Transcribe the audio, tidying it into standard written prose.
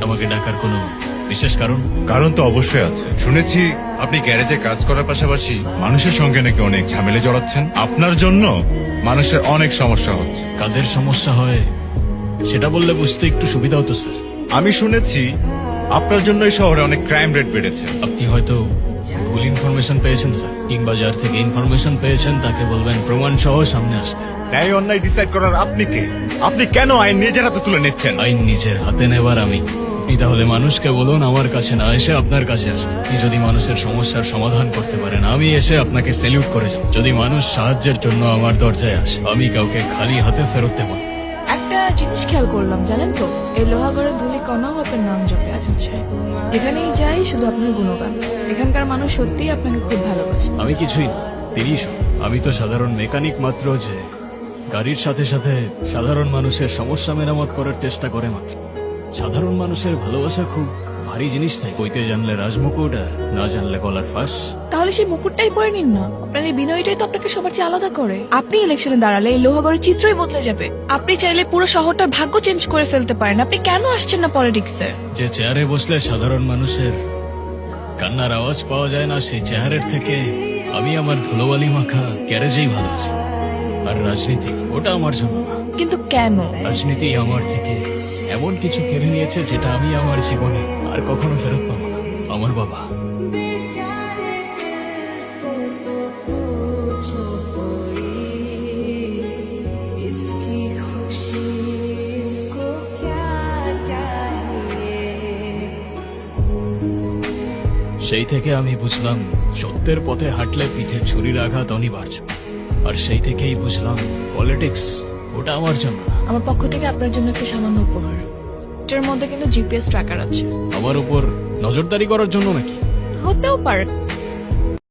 আমাকে ডাকার কোনো বিশেষ কারণ? কারণ তো অবশ্যই আছে। শুনেছি আপনি গ্যারেজে কাজ করার পাশাপাশি মানুষের সঙ্গে নাকি অনেক ঝামেলা জড়াচ্ছেন। আপনার জন্য মানুষের অনেক সমস্যা হচ্ছে। কাদের সমস্যা হয় সেটা বললে বুঝতে একটু সুবিধা হতো স্যার। আমি শুনেছি আপনার জন্য এই শহরে অনেক ক্রাইম রেট বেড়েছে। আপনি হয়তো ভুল ইনফরমেশন পেয়েছেন স্যার, কিংবা যার থেকে ইনফরমেশন পেয়েছেন তাকে বলবেন প্রমাণ সহ সামনে আসতে। ন্যায় অন্যায় ডিসাইড করার আপনি কে? আপনি কেন আইন নিজের হাতে তুলে নিচ্ছেন? আইন নিজের হাতে নেবার আমি। আপনি তাহলে মানুষকে বলুন আমার কাছে না এসে আপনার কাছে আসতে। আপনি যদি মানুষের সমস্যার সমাধান করতে পারেন, আমি এসে আপনাকে স্যালিউট করে যাব। যদি মানুষ সাহায্যের জন্য আমার দরজায় আসে, আমি কাউকে খালি হাতে ফেরত দেব না। একটা জিনিস খেয়াল করলাম, জানেন তো, এই লোহাগড়ের ধুলি কণাও আপনার নাম জপে আছে। যেখানেই যাই শুধু আপনার গুণগান। এখানকার মানুষ সত্যিই আপনাকে খুব ভালোবাসে। আমি কিছুই না, তিরিশ। আমি তো সাধারণ মেকানিক মাত্র, যে গাড়ির সাথে সাথে সাধারণ মানুষের সমস্যা মেরামত করার চেষ্টা করে মাত্র। সাধারণ মানুষের ভালোবাসা খুব ভারী জিনিস, তাই বইতে জানলে রাজমুকুট আর না জানলে গলার ফাঁস। তাহলে সেই মুকুটটাই পরে নিন না। আপনার এই বিনয়টাই তো আপনাকে সবার চেয়ে আলাদা করে। আপনি ইলেকশনে দাঁড়ালে এই লোহাগড়ের চিত্রই বদলে যাবে। আপনি চাইলে পুরো শহরটার ভাগ্য চেঞ্জ করে ফেলতে পারেন। আপনি কেন আসছেন না পলিটিক্সে? যে চেয়ারে বসলে সাধারণ মানুষের কান্নার আওয়াজ পাওয়া যায় না, সেই চেয়ারের থেকে আমি আমার ধুলোবালি মাখা গ্যারেজেই ভালো আছি। আর রাজনীতি, ওটা আমার জন্য না। কিন্তু কেন? রাজনীতি আমার থেকে এমন কিছু কেড়ে নিয়েছে যেটা আমি আমার জীবনে আর কখনো ফেরত পাবো না। আমার বাবা। সেই থেকে আমি বুঝলাম সত্যের পথে হাঁটলে পিঠে ছুরির আঘাত অনিবার্য। আর সেই থেকেই বুঝলাম পলিটিক্স ওটা আমার জন্য না। আমার পক্ষ থেকে আপনার জন্য একটা সামান্য উপহার। এটার মধ্যে কিন্তু জিপিএস ট্র্যাকার আছে। আমার উপর নজরদারি করার জন্য নাকি? হতেও পারে।